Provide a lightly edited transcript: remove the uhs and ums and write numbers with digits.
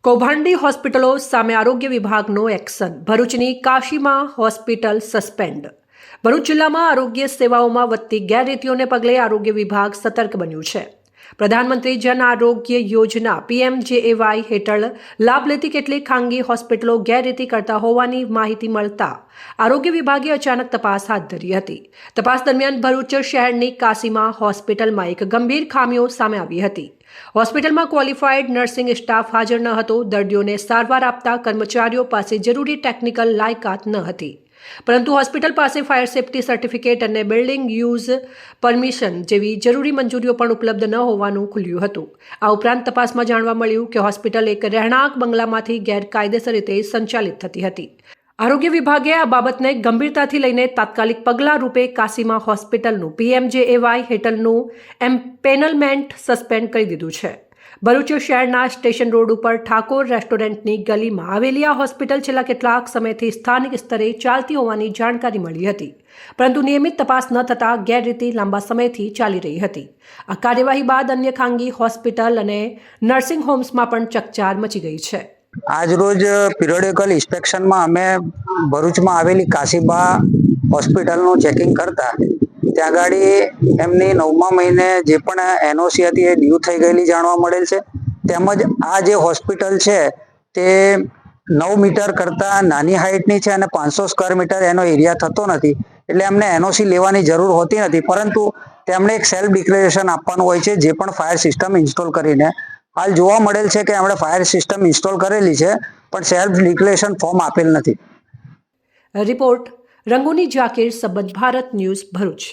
કૌભાંડી હોસ્પિટલો સામે આરોગ્ય વિભાગનો એક્શન. ભરૂચની કાશીમાં હોસ્પિટલ સસ્પેન્ડ. ભરૂચ જિલ્લામાં આરોગ્ય સેવાઓમાં વધતી ગેરરીતિઓને પગલે આરોગ્ય વિભાગ સતર્ક બન્યું છે. પ્રધાનમંત્રી જન આરોગ્ય યોજના PMJAY હેઠળ લાભ લેતી કેટલીક ખાનગી હોસ્પિટલો ગેરરીતિ કરતા હોવાની માહિતી મળતા આરોગ્ય વિભાગે અચાનક તપાસ હાથ ધરી હતી. તપાસ દરમિયાન ભરૂચ શહેરની કાશીમાં હોસ્પિટલમાં એક ગંભીર ખામીઓ સામે આવી હતી. હોસ્પિટલમાં ક્વોલિફાઈડ નર્સિંગ સ્ટાફ હાજર ન હતો. દર્દીઓને સારવાર આપતા કર્મચારીઓ પાસે જરૂરી ટેકનિકલ લાયકાત ન હતી, પરંતુ હોસ્પિટલ પાસે ફાયર સેફ્ટી સર્ટિફિકેટ અને બિલ્ડિંગ યુઝ પરમિશન જેવી જરૂરી મંજૂરીઓ પણ ઉપલબ્ધ ન હોવાનું ખુલ્યું હતું. આ ઉપરાંત તપાસમાં જાણવા મળ્યું કે હોસ્પિટલ એક રહેણાંક બંગલામાંથી ગેરકાયદેસર રીતે સંચાલિત થતી હતી. આરોગ્ય વિભાગે આ બાબતને ગંભીરતાથી લઈને તાત્કાલિક પગલાં રૂપે કાશીમાં હોસ્પિટલનું PMJAY હેઠળનું એમ્પેનલમેન્ટ સસ્પેન્ડ કરી દીધું છે. ભરૂચ શહેરના સ્ટેશન રોડ ઉપર ઠાકોર રેસ્ટોરન્ટની ગલીમાં આવેલી આ હોસ્પિટલ છેલ્લા કેટલાક સમયથી સ્થાનિક સ્તરે ચાલતી હોવાની જાણકારી મળી હતી, પરંતુ નિયમિત તપાસ ન થતાં ગેરરીતિ લાંબા સમયથી ચાલી રહી હતી. આ કાર્યવાહી બાદ અન્ય ખાનગી હોસ્પિટલ અને નર્સિંગ હોમ્સમાં પણ ચકચાર મચી ગઈ છે. આજરોજ પિરિયોડિકલ ઇન્સ્પેક્શનમાં અમે ભરૂચમાં આવેલી કાશીબા હોસ્પિટલનું ચેકિંગ કરતા ત્યાં ગાડી એમની 9મા મહિને જે પણ NOC હતી એ ડ્યુ થઈ ગયેલી જાણવા મળેલ છે. તેમજ આ જે હોસ્પિટલ છે તે 9 મીટર કરતા નાની હાઇટની છે અને 500 સ્ક્વેર મીટર એનો એરિયા થતો નથી, એટલે એમને NOC લેવાની જરૂર હોતી નથી, પરંતુ તેમણે એક સેલ્ફ ડિક્લેરેશન આપવાનું હોય છે, જે પણ ફાયર સિસ્ટમ ઇન્સ્ટોલ કરીને. હાલ જોવા મળેલ છે કે એમણે ફાયર સિસ્ટમ ઇન્સ્ટોલ કરેલી છે, પણ સેલ્ફ ડિક્લેરેશન ફોર્મ આપેલ નથી. રિપોર્ટ રંગોની જાકીર, સબંધ ભારત ન્યૂઝ, ભરૂચ.